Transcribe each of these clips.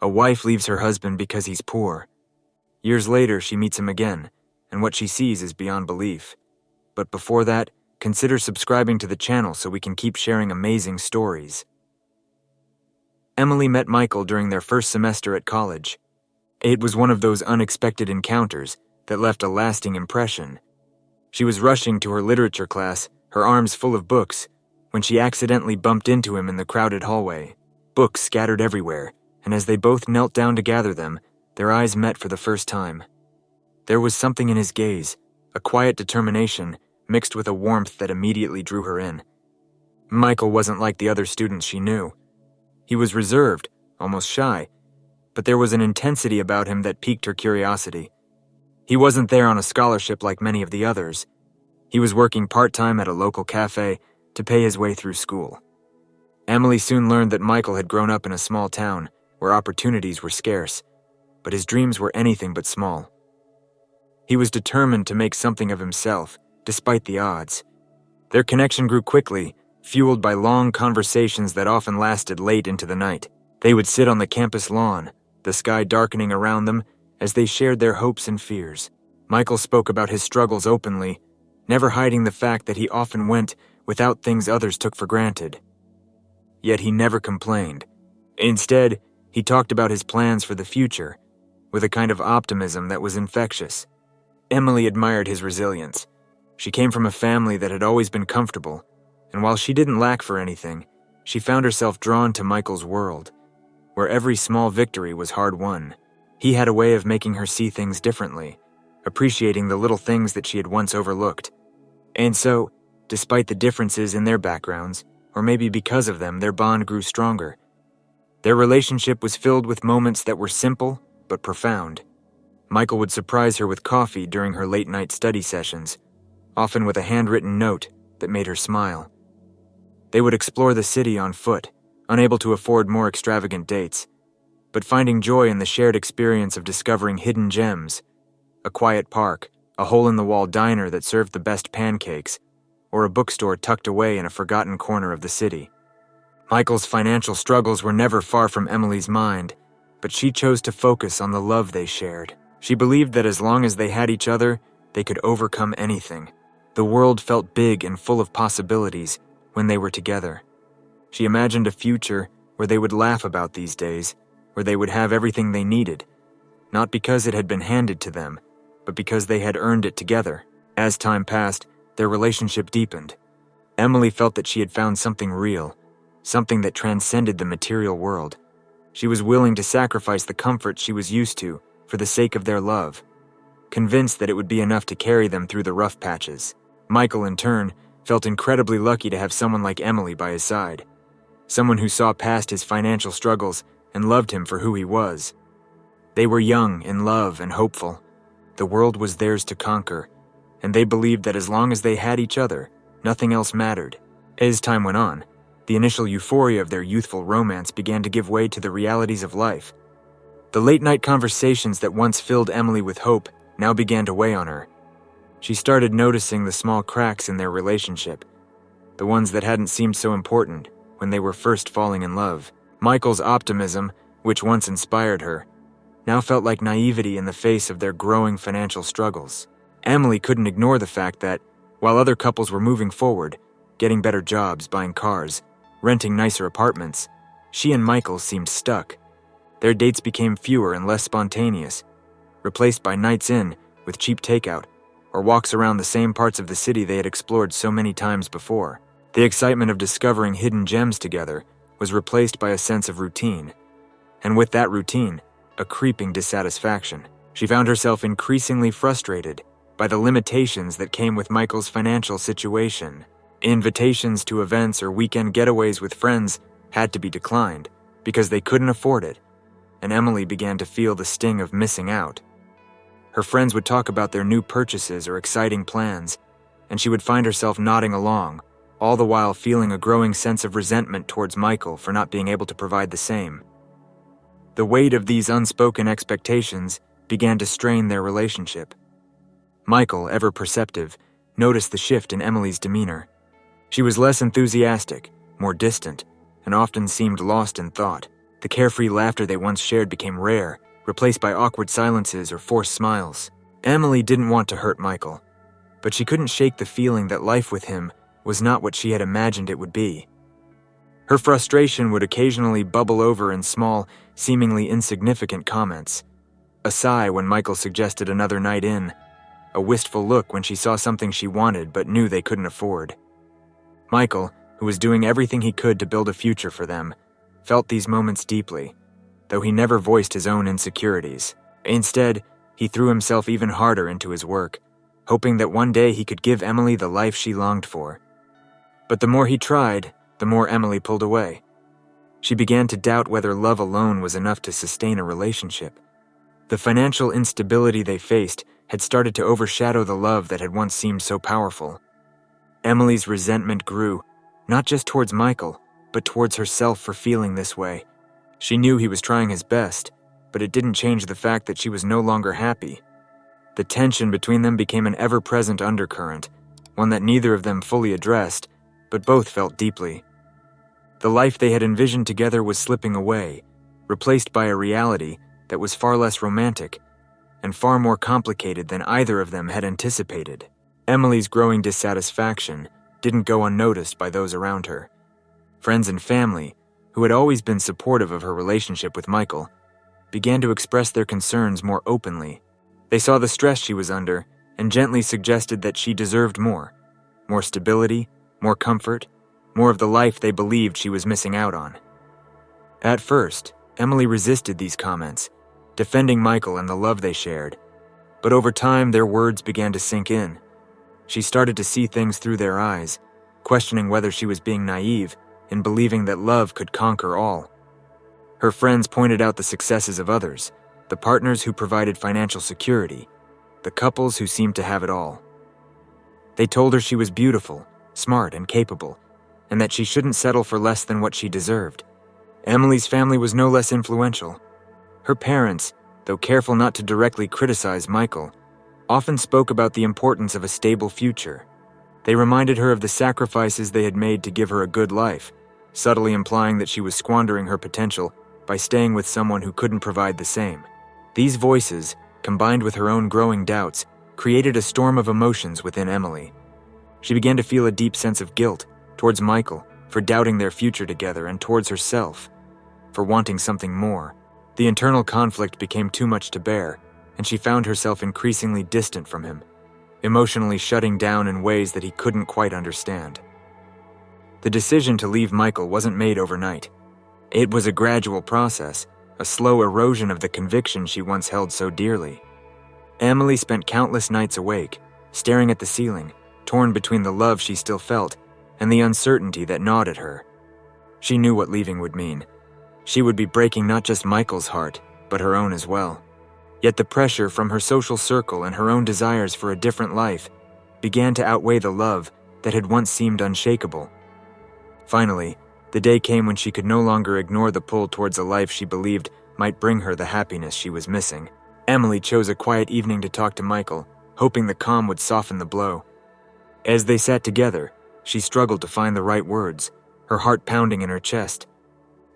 A wife leaves her husband because he's poor. Years later, she meets him again, and what she sees is beyond belief. But before that, consider subscribing to the channel so we can keep sharing amazing stories. Emily met Michael during their first semester at college. It was one of those unexpected encounters that left a lasting impression. She was rushing to her literature class, her arms full of books, when she accidentally bumped into him in the crowded hallway. Books scattered everywhere, and as they both knelt down to gather them, their eyes met for the first time. There was something in his gaze, a quiet determination mixed with a warmth that immediately drew her in. Michael wasn't like the other students she knew. He was reserved, almost shy, but there was an intensity about him that piqued her curiosity. He wasn't there on a scholarship like many of the others. He was working part-time at a local cafe to pay his way through school. Emily soon learned that Michael had grown up in a small town where opportunities were scarce, but his dreams were anything but small. He was determined to make something of himself, despite the odds. Their connection grew quickly, fueled by long conversations that often lasted late into the night. They would sit on the campus lawn, the sky darkening around them as they shared their hopes and fears. Michael spoke about his struggles openly, never hiding the fact that he often went without things others took for granted. Yet he never complained. Instead, he talked about his plans for the future, with a kind of optimism that was infectious. Emily admired his resilience. She came from a family that had always been comfortable, and while she didn't lack for anything, she found herself drawn to Michael's world, where every small victory was hard won. He had a way of making her see things differently, appreciating the little things that she had once overlooked. And so, despite the differences in their backgrounds, or maybe because of them, their bond grew stronger. Their relationship was filled with moments that were simple but profound. Michael would surprise her with coffee during her late-night study sessions, often with a handwritten note that made her smile. They would explore the city on foot, unable to afford more extravagant dates, but finding joy in the shared experience of discovering hidden gems, a quiet park, a hole-in-the-wall diner that served the best pancakes, or a bookstore tucked away in a forgotten corner of the city. Michael's financial struggles were never far from Emily's mind, but she chose to focus on the love they shared. She believed that as long as they had each other, they could overcome anything. The world felt big and full of possibilities when they were together. She imagined a future where they would laugh about these days, where they would have everything they needed, not because it had been handed to them, but because they had earned it together. As time passed, their relationship deepened. Emily felt that she had found something real, something that transcended the material world. She was willing to sacrifice the comfort she was used to for the sake of their love, convinced that it would be enough to carry them through the rough patches. Michael, in turn, felt incredibly lucky to have someone like Emily by his side, someone who saw past his financial struggles and loved him for who he was. They were young, in love, and hopeful. The world was theirs to conquer, and they believed that as long as they had each other, nothing else mattered. As time went on, the initial euphoria of their youthful romance began to give way to the realities of life. The late-night conversations that once filled Emily with hope now began to weigh on her. She started noticing the small cracks in their relationship, the ones that hadn't seemed so important when they were first falling in love. Michael's optimism, which once inspired her, now felt like naivety in the face of their growing financial struggles. Emily couldn't ignore the fact that, while other couples were moving forward, getting better jobs, buying cars, renting nicer apartments, she and Michael seemed stuck. Their dates became fewer and less spontaneous, replaced by nights in with cheap takeout, or walks around the same parts of the city they had explored so many times before. The excitement of discovering hidden gems together was replaced by a sense of routine, and with that routine, a creeping dissatisfaction. She found herself increasingly frustrated by the limitations that came with Michael's financial situation. Invitations to events or weekend getaways with friends had to be declined because they couldn't afford it, and Emily began to feel the sting of missing out. Her friends would talk about their new purchases or exciting plans, and she would find herself nodding along, all the while feeling a growing sense of resentment towards Michael for not being able to provide the same. The weight of these unspoken expectations began to strain their relationship. Michael, ever perceptive, noticed the shift in Emily's demeanor. She was less enthusiastic, more distant, and often seemed lost in thought. The carefree laughter they once shared became rare, replaced by awkward silences or forced smiles. Emily didn't want to hurt Michael, but she couldn't shake the feeling that life with him was not what she had imagined it would be. Her frustration would occasionally bubble over in small, seemingly insignificant comments. A sigh when Michael suggested another night in, a wistful look when she saw something she wanted but knew they couldn't afford. Michael, who was doing everything he could to build a future for them, felt these moments deeply, though he never voiced his own insecurities. Instead, he threw himself even harder into his work, hoping that one day he could give Emily the life she longed for. But the more he tried, the more Emily pulled away. She began to doubt whether love alone was enough to sustain a relationship. The financial instability they faced had started to overshadow the love that had once seemed so powerful. Emily's resentment grew, not just towards Michael, but towards herself for feeling this way. She knew he was trying his best, but it didn't change the fact that she was no longer happy. The tension between them became an ever-present undercurrent, one that neither of them fully addressed, but both felt deeply. The life they had envisioned together was slipping away, replaced by a reality that was far less romantic and far more complicated than either of them had anticipated. Emily's growing dissatisfaction didn't go unnoticed by those around her. Friends and family, who had always been supportive of her relationship with Michael, began to express their concerns more openly. They saw the stress she was under and gently suggested that she deserved more stability, more comfort, more of the life they believed she was missing out on. At first, Emily resisted these comments, defending Michael and the love they shared, but over time their words began to sink in. She started to see things through their eyes, questioning whether she was being naive in believing that love could conquer all. Her friends pointed out the successes of others, the partners who provided financial security, the couples who seemed to have it all. They told her she was beautiful, smart, and capable, and that she shouldn't settle for less than what she deserved. Emily's family was no less influential. Her parents, though careful not to directly criticize Michael, often spoke about the importance of a stable future. They reminded her of the sacrifices they had made to give her a good life, subtly implying that she was squandering her potential by staying with someone who couldn't provide the same. These voices, combined with her own growing doubts, created a storm of emotions within Emily. She began to feel a deep sense of guilt towards Michael for doubting their future together and towards herself for wanting something more. The internal conflict became too much to bear, and she found herself increasingly distant from him, emotionally shutting down in ways that he couldn't quite understand. The decision to leave Michael wasn't made overnight. It was a gradual process, a slow erosion of the conviction she once held so dearly. Emily spent countless nights awake, staring at the ceiling, torn between the love she still felt and the uncertainty that gnawed at her. She knew what leaving would mean. She would be breaking not just Michael's heart, but her own as well. Yet the pressure from her social circle and her own desires for a different life began to outweigh the love that had once seemed unshakable. Finally, the day came when she could no longer ignore the pull towards a life she believed might bring her the happiness she was missing. Emily chose a quiet evening to talk to Michael, hoping the calm would soften the blow. As they sat together, she struggled to find the right words, her heart pounding in her chest.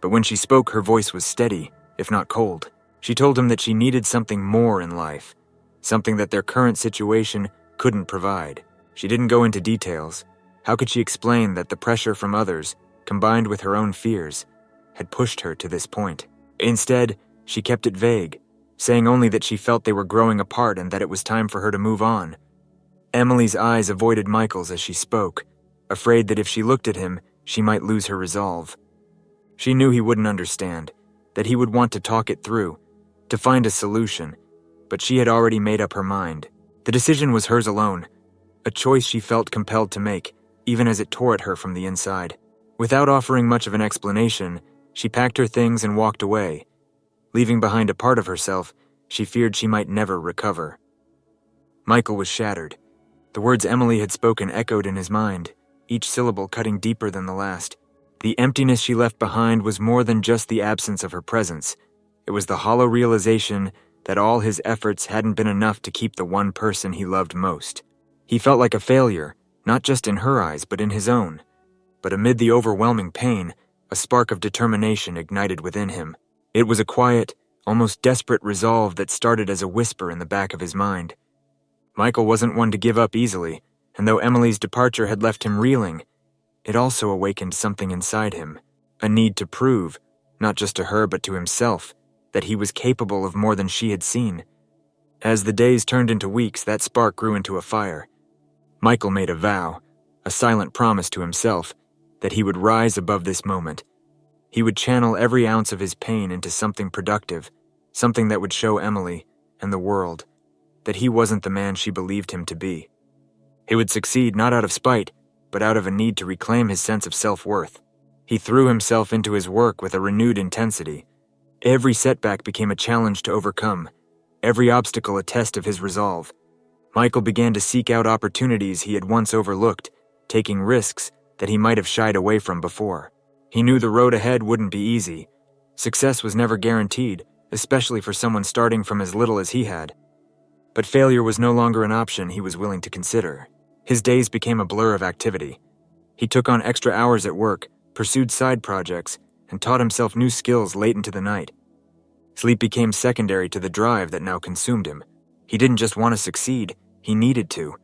But when she spoke, her voice was steady, if not cold. She told him that she needed something more in life, something that their current situation couldn't provide. She didn't go into details. How could she explain that the pressure from others, combined with her own fears, had pushed her to this point? Instead, she kept it vague, saying only that she felt they were growing apart and that it was time for her to move on. Emily's eyes avoided Michael's as she spoke, afraid that if she looked at him, she might lose her resolve. She knew he wouldn't understand, that he would want to talk it through, to find a solution, but she had already made up her mind. The decision was hers alone, a choice she felt compelled to make, even as it tore at her from the inside. Without offering much of an explanation, she packed her things and walked away, leaving behind a part of herself she feared she might never recover. Michael was shattered. The words Emily had spoken echoed in his mind, each syllable cutting deeper than the last. The emptiness she left behind was more than just the absence of her presence. It was the hollow realization that all his efforts hadn't been enough to keep the one person he loved most. He felt like a failure, not just in her eyes, but in his own. But amid the overwhelming pain, a spark of determination ignited within him. It was a quiet, almost desperate resolve that started as a whisper in the back of his mind. Michael wasn't one to give up easily, and though Emily's departure had left him reeling, it also awakened something inside him, a need to prove, not just to her but to himself, that he was capable of more than she had seen. As the days turned into weeks, that spark grew into a fire. Michael made a vow, a silent promise to himself, that he would rise above this moment. He would channel every ounce of his pain into something productive, something that would show Emily and the world that he wasn't the man she believed him to be. He would succeed not out of spite, but out of a need to reclaim his sense of self-worth. He threw himself into his work with a renewed intensity. Every setback became a challenge to overcome, every obstacle a test of his resolve. Michael began to seek out opportunities he had once overlooked, taking risks that he might have shied away from before. He knew the road ahead wouldn't be easy. Success was never guaranteed, especially for someone starting from as little as he had. But failure was no longer an option he was willing to consider. His days became a blur of activity. He took on extra hours at work, pursued side projects, and taught himself new skills late into the night. Sleep became secondary to the drive that now consumed him. He didn't just want to succeed, he needed to.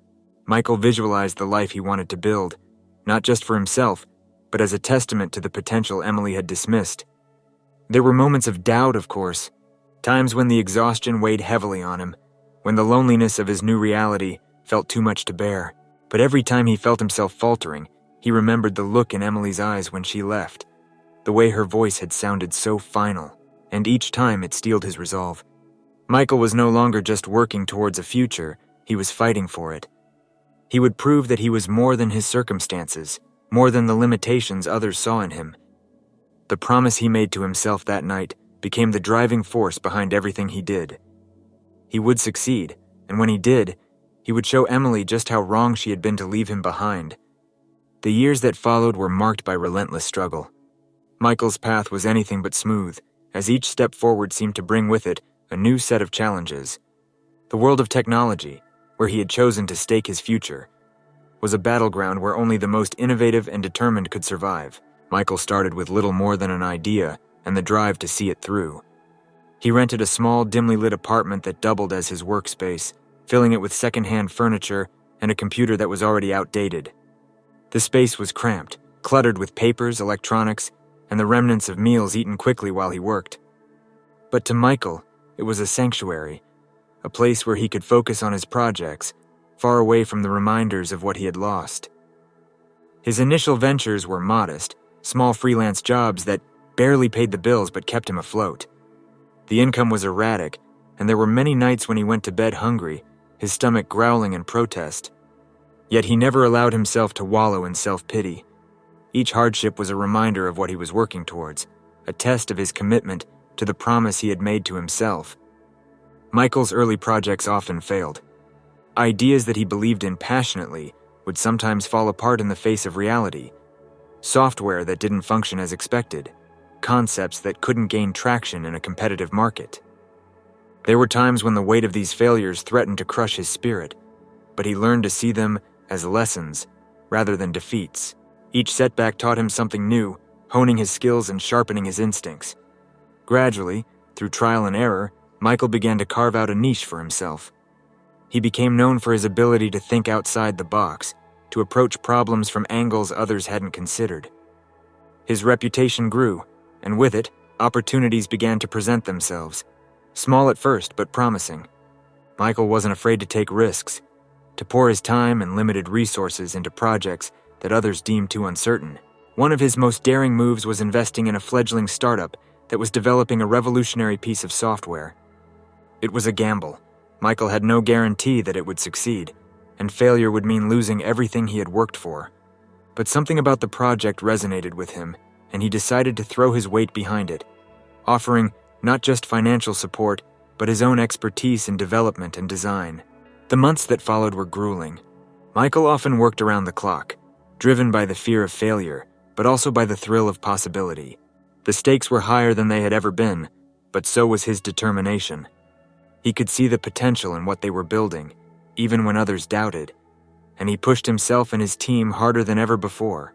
Michael visualized the life he wanted to build, not just for himself, but as a testament to the potential Emily had dismissed. There were moments of doubt, of course, times when the exhaustion weighed heavily on him, when the loneliness of his new reality felt too much to bear. But every time he felt himself faltering, he remembered the look in Emily's eyes when she left, the way her voice had sounded so final, and each time it steeled his resolve. Michael was no longer just working towards a future, he was fighting for it. He would prove that he was more than his circumstances, more than the limitations others saw in him. The promise he made to himself that night became the driving force behind everything he did. He would succeed, and when he did, he would show Emily just how wrong she had been to leave him behind. The years that followed were marked by relentless struggle. Michael's path was anything but smooth, as each step forward seemed to bring with it a new set of challenges. The world of technology, where he had chosen to stake his future, was a battleground where only the most innovative and determined could survive. Michael started with little more than an idea and the drive to see it through. He rented a small, dimly lit apartment that doubled as his workspace, filling it with secondhand furniture and a computer that was already outdated. The space was cramped, cluttered with papers, electronics, and the remnants of meals eaten quickly while he worked. But to Michael, it was a sanctuary, a place where he could focus on his projects, far away from the reminders of what he had lost. His initial ventures were modest, small freelance jobs that barely paid the bills but kept him afloat. The income was erratic, and there were many nights when he went to bed hungry, his stomach growling in protest. Yet he never allowed himself to wallow in self-pity. Each hardship was a reminder of what he was working towards, a test of his commitment to the promise he had made to himself. Michael's early projects often failed. Ideas that he believed in passionately would sometimes fall apart in the face of reality. Software that didn't function as expected. Concepts that couldn't gain traction in a competitive market. There were times when the weight of these failures threatened to crush his spirit, but he learned to see them as lessons rather than defeats. Each setback taught him something new, honing his skills and sharpening his instincts. Gradually, through trial and error, Michael began to carve out a niche for himself. He became known for his ability to think outside the box, to approach problems from angles others hadn't considered. His reputation grew, and with it, opportunities began to present themselves. Small at first, but promising. Michael wasn't afraid to take risks, to pour his time and limited resources into projects that others deemed too uncertain. One of his most daring moves was investing in a fledgling startup that was developing a revolutionary piece of software. It was a gamble. Michael had no guarantee that it would succeed, and failure would mean losing everything he had worked for. But something about the project resonated with him, and he decided to throw his weight behind it, offering not just financial support, but his own expertise in development and design. The months that followed were grueling. Michael often worked around the clock, driven by the fear of failure, but also by the thrill of possibility. The stakes were higher than they had ever been, but so was his determination. He could see the potential in what they were building, even when others doubted, and he pushed himself and his team harder than ever before.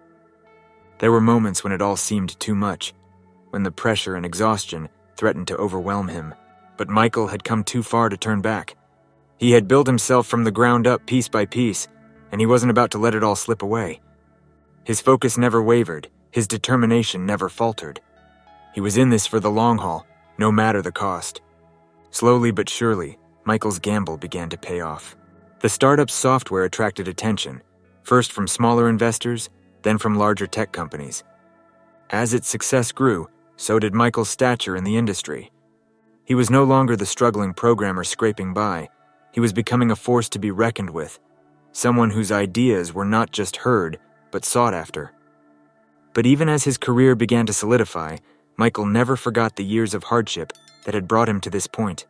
There were moments when it all seemed too much, when the pressure and exhaustion threatened to overwhelm him. But Michael had come too far to turn back. He had built himself from the ground up piece by piece, and he wasn't about to let it all slip away. His focus never wavered, his determination never faltered. He was in this for the long haul, no matter the cost. Slowly but surely, Michael's gamble began to pay off. The startup's software attracted attention, first from smaller investors, then from larger tech companies. As its success grew, so did Michael's stature in the industry. He was no longer the struggling programmer scraping by. He was becoming a force to be reckoned with, someone whose ideas were not just heard, but sought after. But even as his career began to solidify, Michael never forgot the years of hardship that had brought him to this point.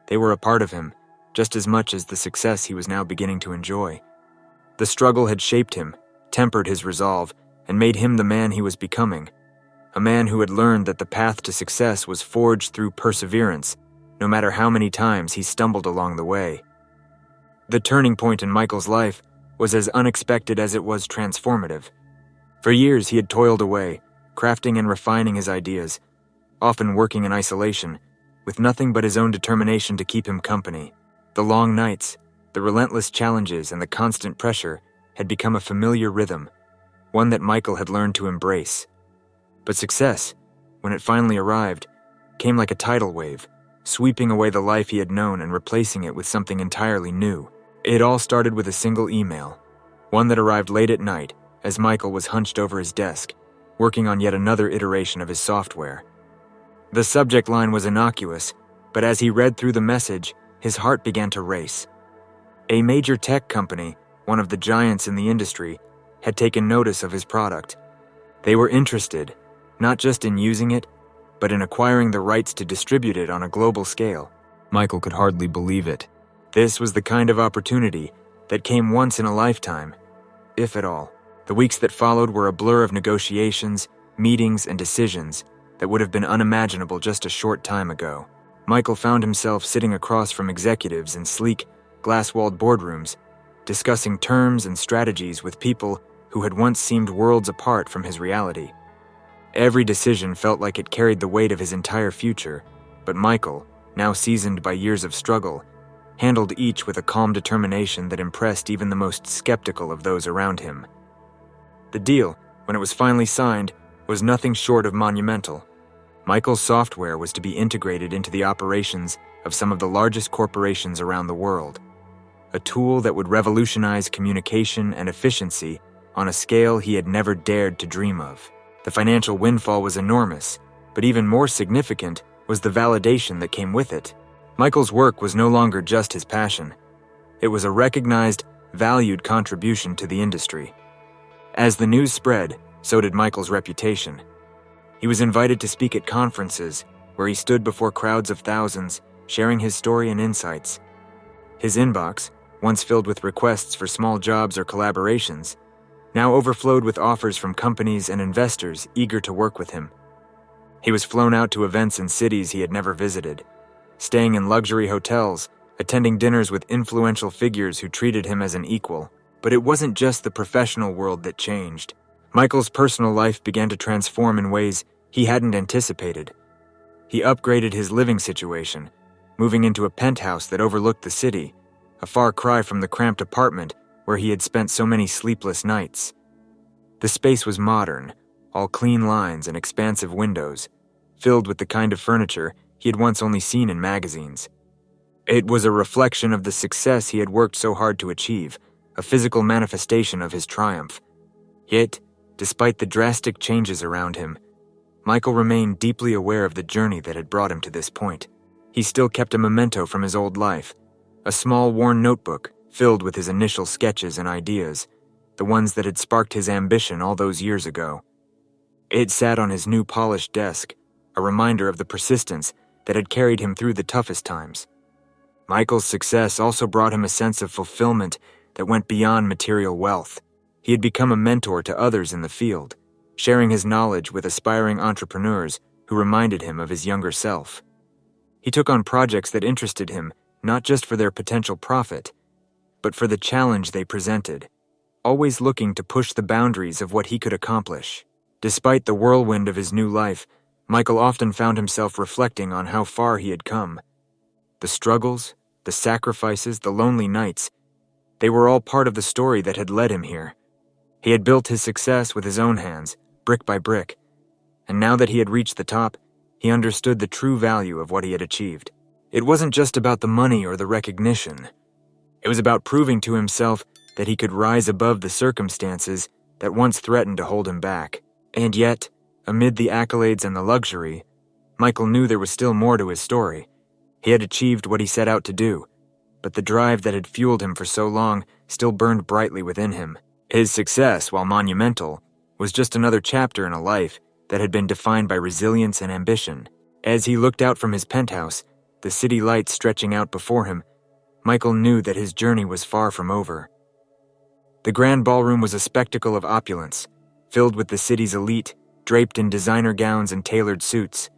They were a part of him, just as much as the success he was now beginning to enjoy. The struggle had shaped him, tempered his resolve, and made him the man he was becoming. A man who had learned that the path to success was forged through perseverance, no matter how many times he stumbled along the way. The turning point in Michael's life was as unexpected as it was transformative. For years he had toiled away, crafting and refining his ideas, often working in isolation, with nothing but his own determination to keep him company. The long nights, the relentless challenges, and the constant pressure had become a familiar rhythm, one that Michael had learned to embrace. But success, when it finally arrived, came like a tidal wave, sweeping away the life he had known and replacing it with something entirely new. It all started with a single email, one that arrived late at night as Michael was hunched over his desk, working on yet another iteration of his software. The subject line was innocuous, but as he read through the message, his heart began to race. A major tech company, one of the giants in the industry, had taken notice of his product. They were interested, not just in using it, but in acquiring the rights to distribute it on a global scale. Michael could hardly believe it. This was the kind of opportunity that came once in a lifetime, if at all. The weeks that followed were a blur of negotiations, meetings, and decisions that would have been unimaginable just a short time ago. Michael found himself sitting across from executives in sleek, glass-walled boardrooms, discussing terms and strategies with people who had once seemed worlds apart from his reality. Every decision felt like it carried the weight of his entire future, but Michael, now seasoned by years of struggle, handled each with a calm determination that impressed even the most skeptical of those around him. The deal, when it was finally signed, was nothing short of monumental. Michael's software was to be integrated into the operations of some of the largest corporations around the world, a tool that would revolutionize communication and efficiency on a scale he had never dared to dream of. The financial windfall was enormous, but even more significant was the validation that came with it. Michael's work was no longer just his passion. It was a recognized, valued contribution to the industry. As the news spread, so did Michael's reputation. He was invited to speak at conferences, where he stood before crowds of thousands, sharing his story and insights. His inbox, once filled with requests for small jobs or collaborations, now overflowed with offers from companies and investors eager to work with him. He was flown out to events in cities he had never visited, staying in luxury hotels, attending dinners with influential figures who treated him as an equal. But it wasn't just the professional world that changed. Michael's personal life began to transform in ways he hadn't anticipated. He upgraded his living situation, moving into a penthouse that overlooked the city, a far cry from the cramped apartment where he had spent so many sleepless nights. The space was modern, all clean lines and expansive windows, filled with the kind of furniture he had once only seen in magazines. It was a reflection of the success he had worked so hard to achieve, a physical manifestation of his triumph. Yet, despite the drastic changes around him, Michael remained deeply aware of the journey that had brought him to this point. He still kept a memento from his old life, a small worn notebook filled with his initial sketches and ideas, the ones that had sparked his ambition all those years ago. It sat on his new polished desk, a reminder of the persistence that had carried him through the toughest times. Michael's success also brought him a sense of fulfillment that went beyond material wealth. He had become a mentor to others in the field, sharing his knowledge with aspiring entrepreneurs who reminded him of his younger self. He took on projects that interested him, not just for their potential profit, but for the challenge they presented, always looking to push the boundaries of what he could accomplish. Despite the whirlwind of his new life, Michael often found himself reflecting on how far he had come. The struggles, the sacrifices, the lonely nights, they were all part of the story that had led him here. He had built his success with his own hands, brick by brick, and now that he had reached the top, he understood the true value of what he had achieved. It wasn't just about the money or the recognition. It was about proving to himself that he could rise above the circumstances that once threatened to hold him back. And yet, amid the accolades and the luxury, Michael knew there was still more to his story. He had achieved what he set out to do, but the drive that had fueled him for so long still burned brightly within him. His success, while monumental, was just another chapter in a life that had been defined by resilience and ambition. As he looked out from his penthouse, the city lights stretching out before him, Michael knew that his journey was far from over. The grand ballroom was a spectacle of opulence, filled with the city's elite, draped in designer gowns and tailored suits.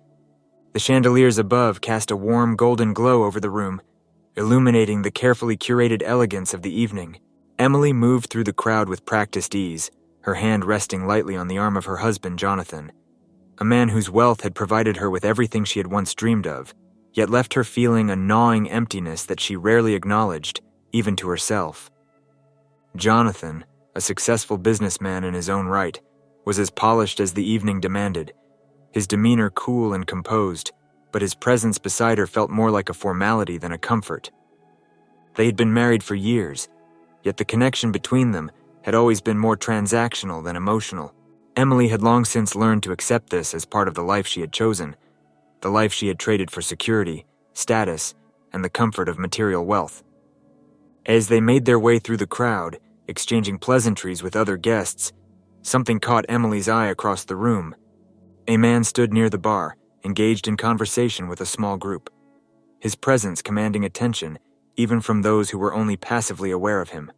The chandeliers above cast a warm golden glow over the room, illuminating the carefully curated elegance of the evening. Emily moved through the crowd with practiced ease, her hand resting lightly on the arm of her husband, Jonathan, a man whose wealth had provided her with everything she had once dreamed of, yet left her feeling a gnawing emptiness that she rarely acknowledged, even to herself. Jonathan, a successful businessman in his own right, was as polished as the evening demanded, his demeanor cool and composed, but his presence beside her felt more like a formality than a comfort. They had been married for years, yet the connection between them had always been more transactional than emotional. Emily had long since learned to accept this as part of the life she had chosen, the life she had traded for security, status, and the comfort of material wealth. As they made their way through the crowd, exchanging pleasantries with other guests, something caught Emily's eye across the room. A man stood near the bar, engaged in conversation with a small group, his presence commanding attention even from those who were only passively aware of him.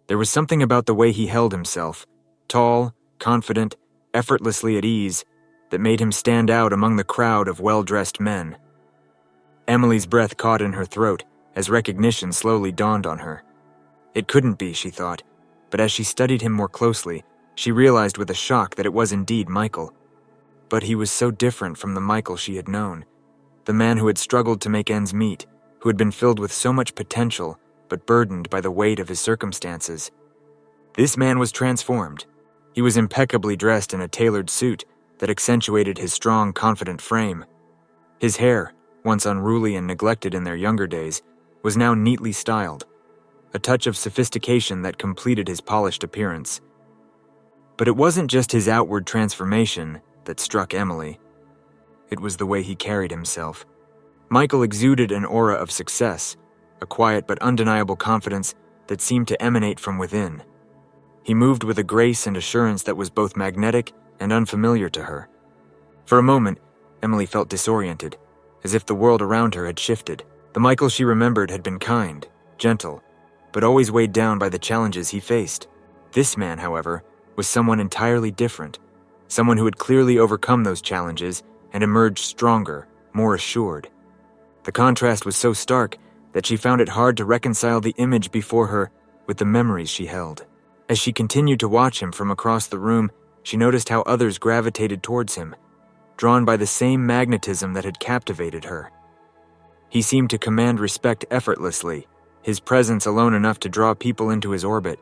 There was something about the way he held himself, tall, confident, effortlessly at ease, that made him stand out among the crowd of well-dressed men. Emily's breath caught in her throat as recognition slowly dawned on her. It couldn't be, she thought, but as she studied him more closely, she realized with a shock that it was indeed Michael. But he was so different from the Michael she had known, the man who had struggled to make ends meet, who had been filled with so much potential, but burdened by the weight of his circumstances. This man was transformed. He was impeccably dressed in a tailored suit that accentuated his strong, confident frame. His hair, once unruly and neglected in their younger days, was now neatly styled, a touch of sophistication that completed his polished appearance. But it wasn't just his outward transformation that struck Emily. It was the way he carried himself. Michael exuded an aura of success, a quiet but undeniable confidence that seemed to emanate from within. He moved with a grace and assurance that was both magnetic and unfamiliar to her. For a moment, Emily felt disoriented, as if the world around her had shifted. The Michael she remembered had been kind, gentle, but always weighed down by the challenges he faced. This man, however, was someone entirely different, someone who had clearly overcome those challenges and emerged stronger, more assured. The contrast was so stark that she found it hard to reconcile the image before her with the memories she held. As she continued to watch him from across the room, she noticed how others gravitated towards him, drawn by the same magnetism that had captivated her. He seemed to command respect effortlessly, his presence alone enough to draw people into his orbit.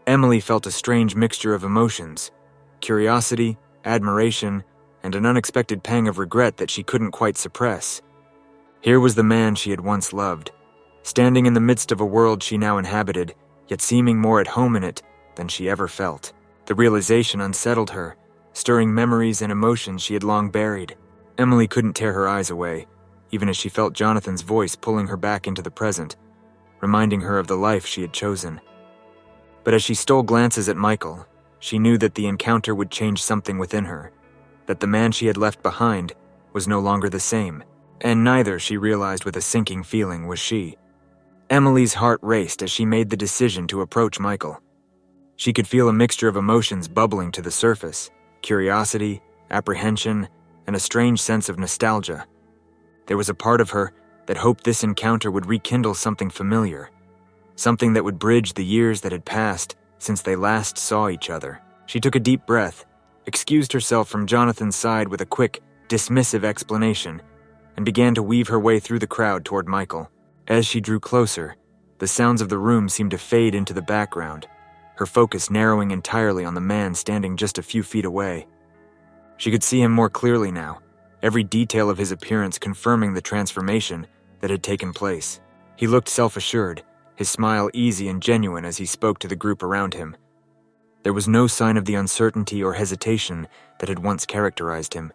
Emily felt a strange mixture of emotions, curiosity, admiration, and an unexpected pang of regret that she couldn't quite suppress. Here was the man she had once loved, standing in the midst of a world she now inhabited, yet seeming more at home in it than she ever felt. The realization unsettled her, stirring memories and emotions she had long buried. Emily couldn't tear her eyes away, even as she felt Jonathan's voice pulling her back into the present, reminding her of the life she had chosen. But as she stole glances at Michael, she knew that the encounter would change something within her, that the man she had left behind was no longer the same, and neither, she realized with a sinking feeling, was she. Emily's heart raced as she made the decision to approach Michael. She could feel a mixture of emotions bubbling to the surface, curiosity, apprehension, and a strange sense of nostalgia. There was a part of her that hoped this encounter would rekindle something familiar, something that would bridge the years that had passed since they last saw each other. She took a deep breath, excused herself from Jonathan's side with a quick, dismissive explanation, and began to weave her way through the crowd toward Michael. As she drew closer, the sounds of the room seemed to fade into the background, her focus narrowing entirely on the man standing just a few feet away. She could see him more clearly now, every detail of his appearance confirming the transformation that had taken place. He looked self-assured, his smile easy and genuine as he spoke to the group around him. There was no sign of the uncertainty or hesitation that had once characterized him.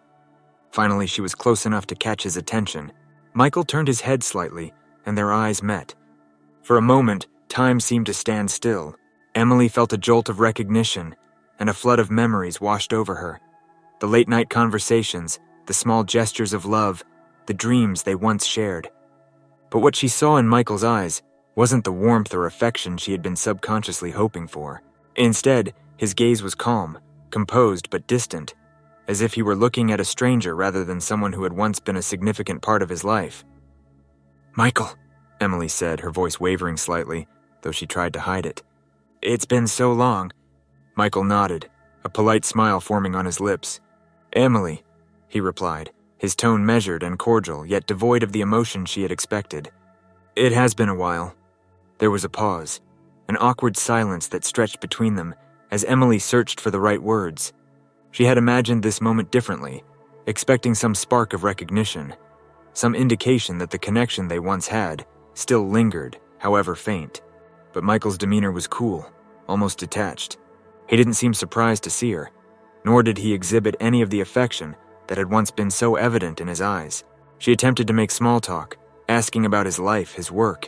Finally, she was close enough to catch his attention. Michael turned his head slightly, and their eyes met. For a moment, time seemed to stand still. Emily felt a jolt of recognition, and a flood of memories washed over her. The late-night conversations, the small gestures of love, the dreams they once shared. But what she saw in Michael's eyes wasn't the warmth or affection she had been subconsciously hoping for. Instead, his gaze was calm, composed but distant, as if he were looking at a stranger rather than someone who had once been a significant part of his life. "Michael," Emily said, her voice wavering slightly, though she tried to hide it. "It's been so long." Michael nodded, a polite smile forming on his lips. "Emily," he replied, his tone measured and cordial, yet devoid of the emotion she had expected. "It has been a while." There was a pause, an awkward silence that stretched between them as Emily searched for the right words. She had imagined this moment differently, expecting some spark of recognition, some indication that the connection they once had still lingered, however faint. But Michael's demeanor was cool, almost detached. He didn't seem surprised to see her, nor did he exhibit any of the affection that had once been so evident in his eyes. She attempted to make small talk, asking about his life, his work,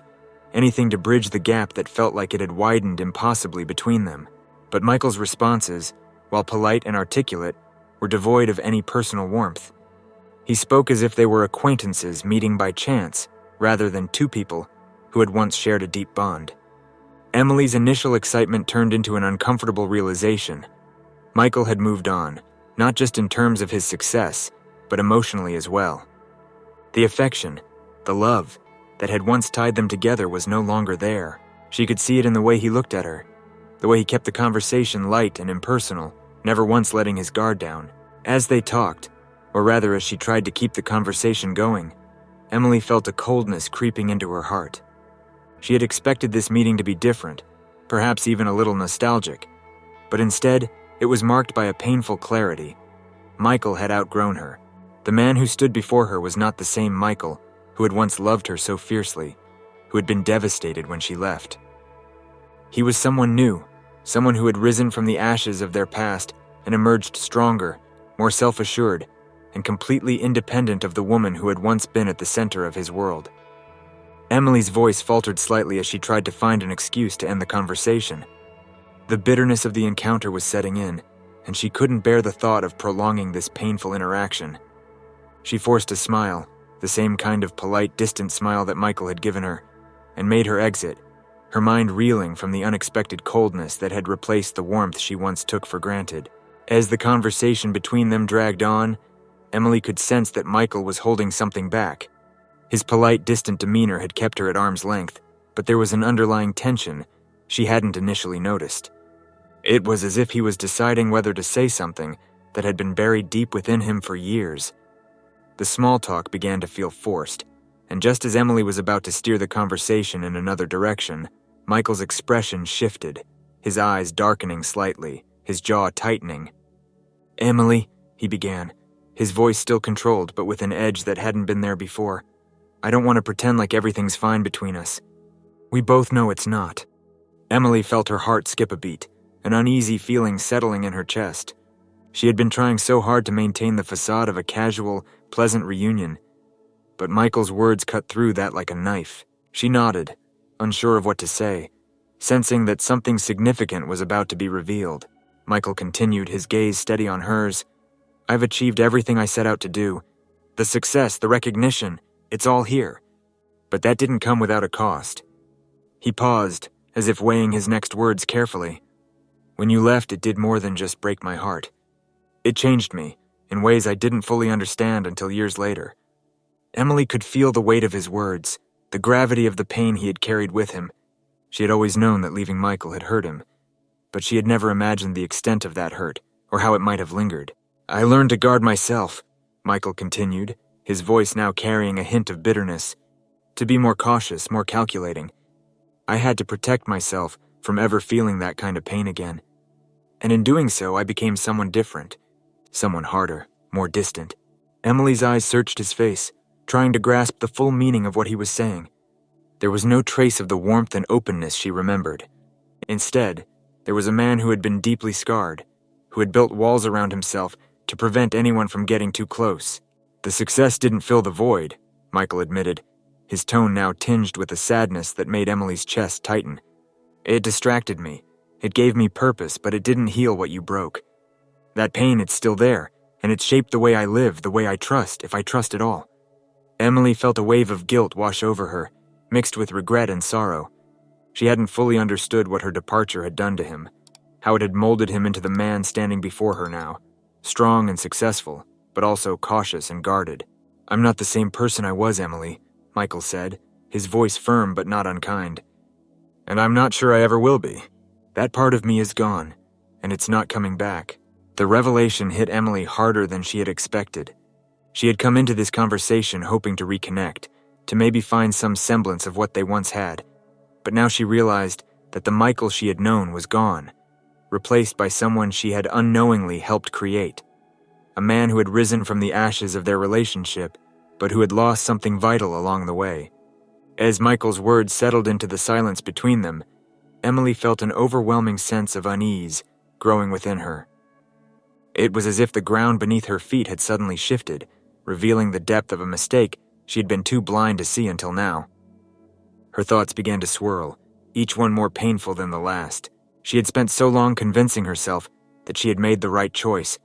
anything to bridge the gap that felt like it had widened impossibly between them. But Michael's responses, while polite and articulate, were devoid of any personal warmth. He spoke as if they were acquaintances meeting by chance, rather than two people who had once shared a deep bond. Emily's initial excitement turned into an uncomfortable realization. Michael had moved on, not just in terms of his success, but emotionally as well. The affection, the love, that had once tied them together was no longer there. She could see it in the way he looked at her, the way he kept the conversation light and impersonal, never once letting his guard down. As they talked, or rather as she tried to keep the conversation going, Emily felt a coldness creeping into her heart. She had expected this meeting to be different, perhaps even a little nostalgic, but instead, it was marked by a painful clarity. Michael had outgrown her. The man who stood before her was not the same Michael who had once loved her so fiercely, who had been devastated when she left. He was someone new, someone who had risen from the ashes of their past and emerged stronger, more self-assured, and completely independent of the woman who had once been at the center of his world. Emily's voice faltered slightly as she tried to find an excuse to end the conversation. The bitterness of the encounter was setting in, and she couldn't bear the thought of prolonging this painful interaction. She forced a smile, the same kind of polite, distant smile that Michael had given her, and made her exit, her mind reeling from the unexpected coldness that had replaced the warmth she once took for granted. As the conversation between them dragged on, Emily could sense that Michael was holding something back. His polite, distant demeanor had kept her at arm's length, but there was an underlying tension she hadn't initially noticed. It was as if he was deciding whether to say something that had been buried deep within him for years. The small talk began to feel forced, and just as Emily was about to steer the conversation in another direction, Michael's expression shifted, his eyes darkening slightly, his jaw tightening. "Emily," he began, his voice still controlled but with an edge that hadn't been there before. "I don't want to pretend like everything's fine between us. We both know it's not." Emily felt her heart skip a beat, an uneasy feeling settling in her chest. She had been trying so hard to maintain the facade of a casual, pleasant reunion, but Michael's words cut through that like a knife. She nodded, unsure of what to say, sensing that something significant was about to be revealed. Michael continued, his gaze steady on hers. "I've achieved everything I set out to do. The success, the recognition, it's all here. But that didn't come without a cost." He paused, as if weighing his next words carefully. "When you left, it did more than just break my heart. It changed me, in ways I didn't fully understand until years later." Emily could feel the weight of his words, the gravity of the pain he had carried with him. She had always known that leaving Michael had hurt him, but she had never imagined the extent of that hurt, or how it might have lingered. "I learned to guard myself," Michael continued, his voice now carrying a hint of bitterness. "To be more cautious, more calculating. I had to protect myself from ever feeling that kind of pain again. And in doing so, I became someone different, someone harder, more distant." Emily's eyes searched his face, trying to grasp the full meaning of what he was saying. There was no trace of the warmth and openness she remembered. Instead, there was a man who had been deeply scarred, who had built walls around himself to prevent anyone from getting too close. "The success didn't fill the void," Michael admitted, his tone now tinged with a sadness that made Emily's chest tighten. "It distracted me. It gave me purpose, but it didn't heal what you broke. That pain, it's still there, and it shaped the way I live, the way I trust, if I trust at all." Emily felt a wave of guilt wash over her, mixed with regret and sorrow. She hadn't fully understood what her departure had done to him, how it had molded him into the man standing before her now, strong and successful, but also cautious and guarded. "I'm not the same person I was, Emily," Michael said, his voice firm but not unkind. "And I'm not sure I ever will be. That part of me is gone, and it's not coming back." The revelation hit Emily harder than she had expected. She had come into this conversation hoping to reconnect, to maybe find some semblance of what they once had, but now she realized that the Michael she had known was gone, replaced by someone she had unknowingly helped create. A man who had risen from the ashes of their relationship, but who had lost something vital along the way. As Michael's words settled into the silence between them, Emily felt an overwhelming sense of unease growing within her. It was as if the ground beneath her feet had suddenly shifted, revealing the depth of a mistake she had been too blind to see until now. Her thoughts began to swirl, each one more painful than the last. She had spent so long convincing herself that she had made the right choice,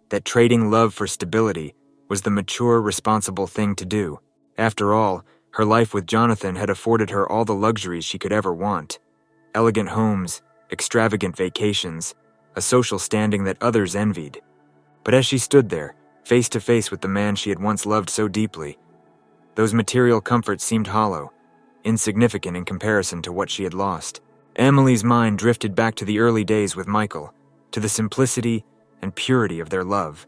that trading love for stability was the mature, responsible thing to do. After all, her life with Jonathan had afforded her all the luxuries she could ever want. Elegant homes, extravagant vacations, a social standing that others envied. But as she stood there, face to face with the man she had once loved so deeply, those material comforts seemed hollow, insignificant in comparison to what she had lost. Emily's mind drifted back to the early days with Michael, to the simplicity and purity of their love.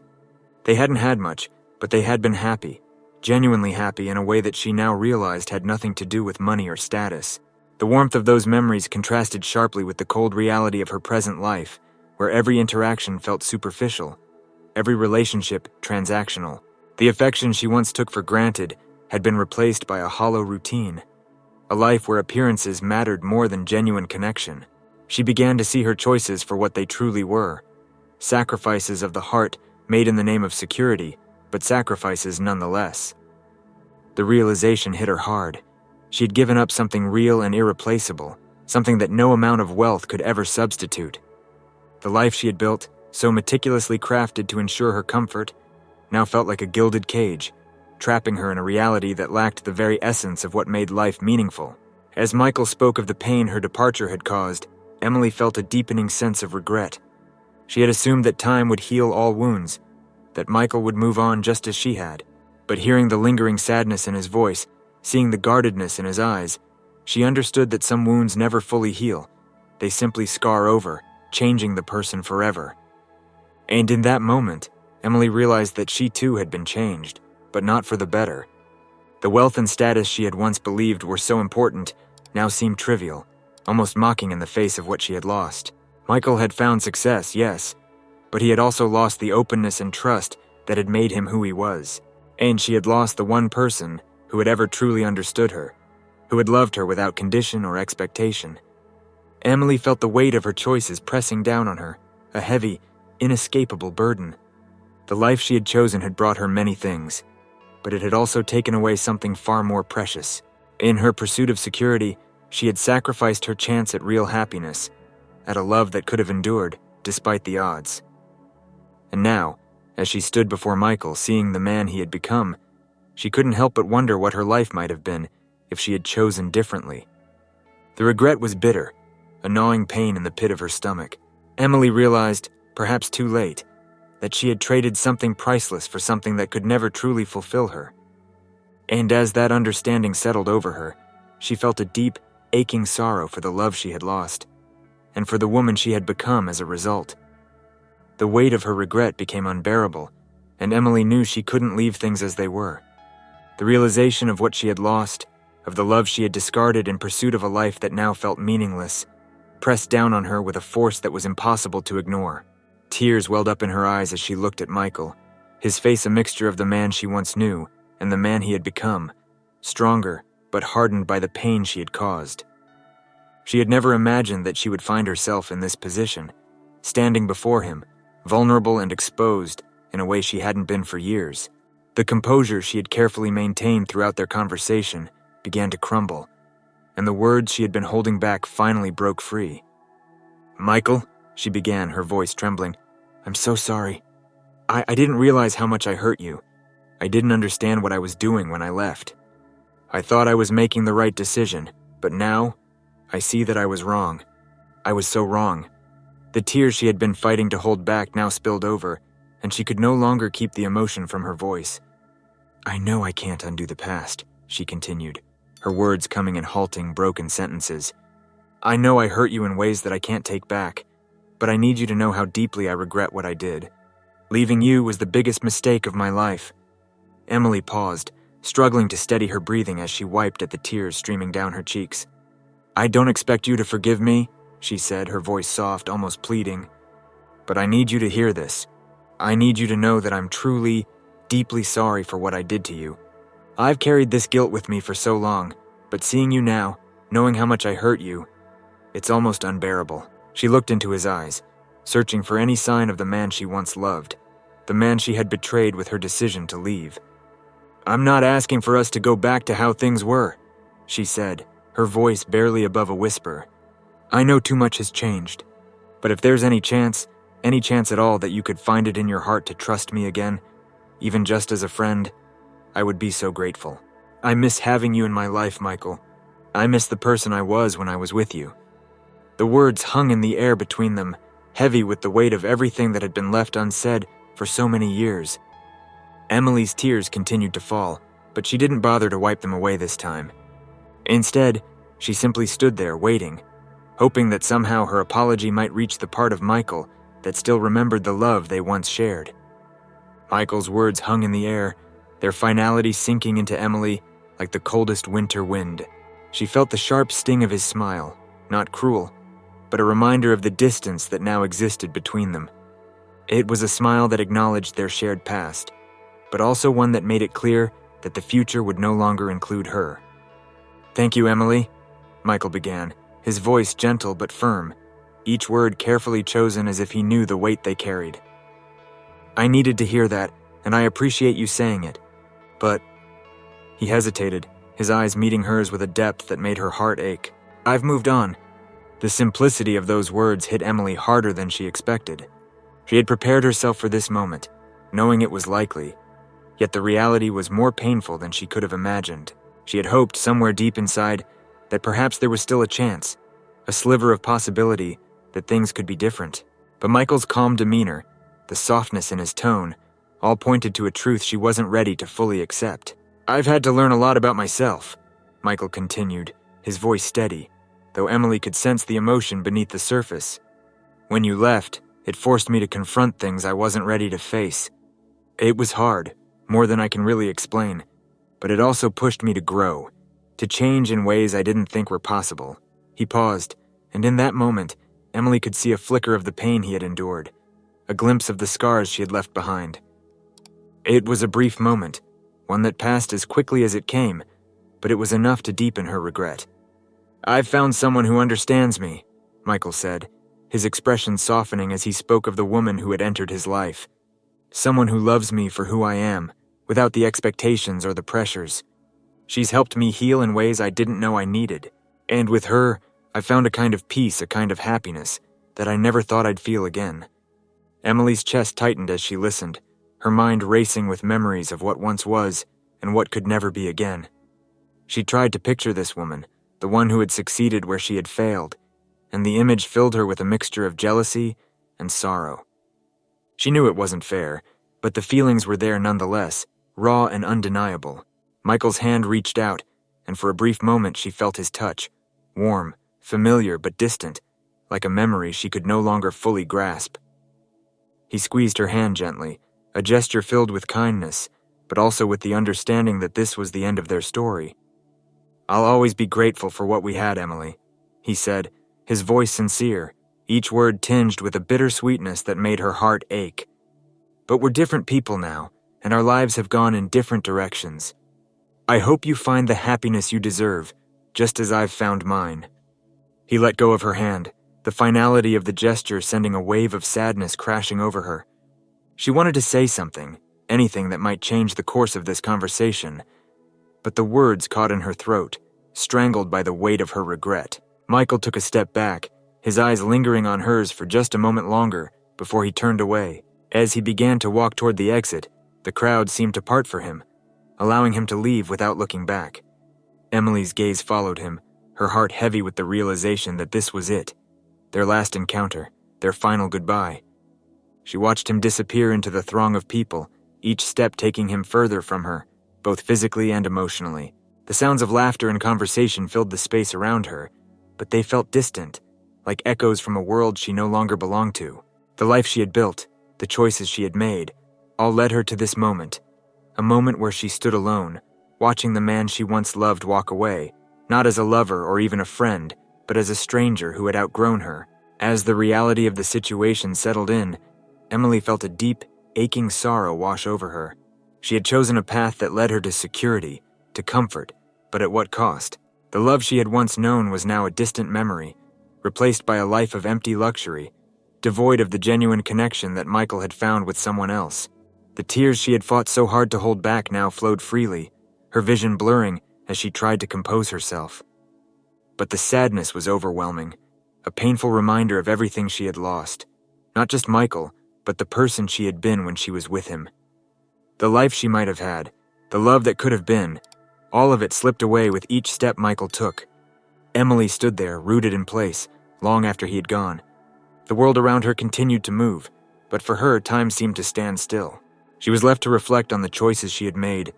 They hadn't had much, but they had been happy, genuinely happy in a way that she now realized had nothing to do with money or status. The warmth of those memories contrasted sharply with the cold reality of her present life, where every interaction felt superficial, every relationship transactional. The affection she once took for granted had been replaced by a hollow routine, a life where appearances mattered more than genuine connection. She began to see her choices for what they truly were, sacrifices of the heart made in the name of security, but sacrifices nonetheless. The realization hit her hard. She had given up something real and irreplaceable, something that no amount of wealth could ever substitute. The life she had built, so meticulously crafted to ensure her comfort, now felt like a gilded cage, trapping her in a reality that lacked the very essence of what made life meaningful. As Michael spoke of the pain her departure had caused, Emily felt a deepening sense of regret. She had assumed that time would heal all wounds, that Michael would move on just as she had. But hearing the lingering sadness in his voice, seeing the guardedness in his eyes, she understood that some wounds never fully heal. They simply scar over, changing the person forever. And in that moment, Emily realized that she too had been changed, but not for the better. The wealth and status she had once believed were so important now seemed trivial, almost mocking in the face of what she had lost. Michael had found success, yes, but he had also lost the openness and trust that had made him who he was. And she had lost the one person who had ever truly understood her, who had loved her without condition or expectation. Emily felt the weight of her choices pressing down on her, a heavy, inescapable burden. The life she had chosen had brought her many things, but it had also taken away something far more precious. In her pursuit of security, she had sacrificed her chance at real happiness, at a love that could have endured, despite the odds. And now, as she stood before Michael, seeing the man he had become, she couldn't help but wonder what her life might have been if she had chosen differently. The regret was bitter, a gnawing pain in the pit of her stomach. Emily realized, perhaps too late, that she had traded something priceless for something that could never truly fulfill her. And as that understanding settled over her, she felt a deep, aching sorrow for the love she had lost, and for the woman she had become as a result. The weight of her regret became unbearable, and Emily knew she couldn't leave things as they were. The realization of what she had lost, of the love she had discarded in pursuit of a life that now felt meaningless, pressed down on her with a force that was impossible to ignore. Tears welled up in her eyes as she looked at Michael, his face a mixture of the man she once knew and the man he had become, stronger but hardened by the pain she had caused. She had never imagined that she would find herself in this position, standing before him, vulnerable and exposed in a way she hadn't been for years. The composure she had carefully maintained throughout their conversation began to crumble, and the words she had been holding back finally broke free. "Michael," she began, her voice trembling, "I'm so sorry. I didn't realize how much I hurt you. I didn't understand what I was doing when I left. I thought I was making the right decision, but now I see that I was wrong. I was so wrong." The tears she had been fighting to hold back now spilled over, and she could no longer keep the emotion from her voice. "I know I can't undo the past," she continued, her words coming in halting, broken sentences. "I know I hurt you in ways that I can't take back, but I need you to know how deeply I regret what I did. Leaving you was the biggest mistake of my life." Emily paused, struggling to steady her breathing as she wiped at the tears streaming down her cheeks. "I don't expect you to forgive me," she said, her voice soft, almost pleading. "But I need you to hear this. I need you to know that I'm truly, deeply sorry for what I did to you. I've carried this guilt with me for so long, but seeing you now, knowing how much I hurt you, it's almost unbearable." She looked into his eyes, searching for any sign of the man she once loved, the man she had betrayed with her decision to leave. "I'm not asking for us to go back to how things were," she said, her voice barely above a whisper. "I know too much has changed, but if there's any chance at all that you could find it in your heart to trust me again, even just as a friend, I would be so grateful. I miss having you in my life, Michael. I miss the person I was when I was with you." The words hung in the air between them, heavy with the weight of everything that had been left unsaid for so many years. Emily's tears continued to fall, but she didn't bother to wipe them away this time. Instead, she simply stood there waiting, hoping that somehow her apology might reach the part of Michael that still remembered the love they once shared. Michael's words hung in the air, their finality sinking into Emily like the coldest winter wind. She felt the sharp sting of his smile, not cruel, but a reminder of the distance that now existed between them. It was a smile that acknowledged their shared past, but also one that made it clear that the future would no longer include her. "Thank you, Emily," Michael began, his voice gentle but firm, each word carefully chosen as if he knew the weight they carried. "I needed to hear that, and I appreciate you saying it, but—" He hesitated, his eyes meeting hers with a depth that made her heart ache. "I've moved on." The simplicity of those words hit Emily harder than she expected. She had prepared herself for this moment, knowing it was likely, yet the reality was more painful than she could have imagined. She had hoped somewhere deep inside that perhaps there was still a chance, a sliver of possibility that things could be different. But Michael's calm demeanor, the softness in his tone, all pointed to a truth she wasn't ready to fully accept. "I've had to learn a lot about myself," Michael continued, his voice steady, though Emily could sense the emotion beneath the surface. "When you left, it forced me to confront things I wasn't ready to face. It was hard, more than I can really explain, but it also pushed me to grow, to change in ways I didn't think were possible." He paused, and in that moment, Emily could see a flicker of the pain he had endured, a glimpse of the scars she had left behind. It was a brief moment, one that passed as quickly as it came, but it was enough to deepen her regret. "I've found someone who understands me," Michael said, his expression softening as he spoke of the woman who had entered his life. "Someone who loves me for who I am, without the expectations or the pressures. She's helped me heal in ways I didn't know I needed, and with her, I found a kind of peace, a kind of happiness, that I never thought I'd feel again." Emily's chest tightened as she listened, her mind racing with memories of what once was and what could never be again. She tried to picture this woman, the one who had succeeded where she had failed, and the image filled her with a mixture of jealousy and sorrow. She knew it wasn't fair, but the feelings were there nonetheless, raw and undeniable. Michael's hand reached out, and for a brief moment she felt his touch, warm, familiar but distant, like a memory she could no longer fully grasp. He squeezed her hand gently, a gesture filled with kindness, but also with the understanding that this was the end of their story. "I'll always be grateful for what we had, Emily," he said, his voice sincere, each word tinged with a bitter sweetness that made her heart ache. "But we're different people now, and our lives have gone in different directions. I hope you find the happiness you deserve, just as I've found mine." He let go of her hand, the finality of the gesture sending a wave of sadness crashing over her. She wanted to say something, anything that might change the course of this conversation, but the words caught in her throat, strangled by the weight of her regret. Michael took a step back, his eyes lingering on hers for just a moment longer before he turned away. As he began to walk toward the exit, the crowd seemed to part for him, allowing him to leave without looking back. Emily's gaze followed him, her heart heavy with the realization that this was it, their last encounter, their final goodbye. She watched him disappear into the throng of people, each step taking him further from her, both physically and emotionally. The sounds of laughter and conversation filled the space around her, but they felt distant, like echoes from a world she no longer belonged to. The life she had built, the choices she had made, all led her to this moment, a moment where she stood alone, watching the man she once loved walk away, not as a lover or even a friend, but as a stranger who had outgrown her. As the reality of the situation settled in, Emily felt a deep, aching sorrow wash over her. She had chosen a path that led her to security, to comfort, but at what cost? The love she had once known was now a distant memory, replaced by a life of empty luxury, devoid of the genuine connection that Michael had found with someone else. The tears she had fought so hard to hold back now flowed freely, her vision blurring as she tried to compose herself. But the sadness was overwhelming, a painful reminder of everything she had lost. Not just Michael, but the person she had been when she was with him. The life she might have had, the love that could have been, all of it slipped away with each step Michael took. Emily stood there, rooted in place, long after he had gone. The world around her continued to move, but for her, time seemed to stand still. She was left to reflect on the choices she had made,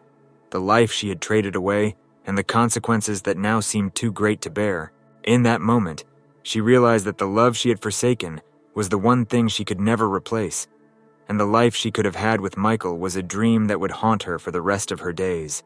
the life she had traded away, and the consequences that now seemed too great to bear. In that moment, she realized that the love she had forsaken was the one thing she could never replace, and the life she could have had with Michael was a dream that would haunt her for the rest of her days.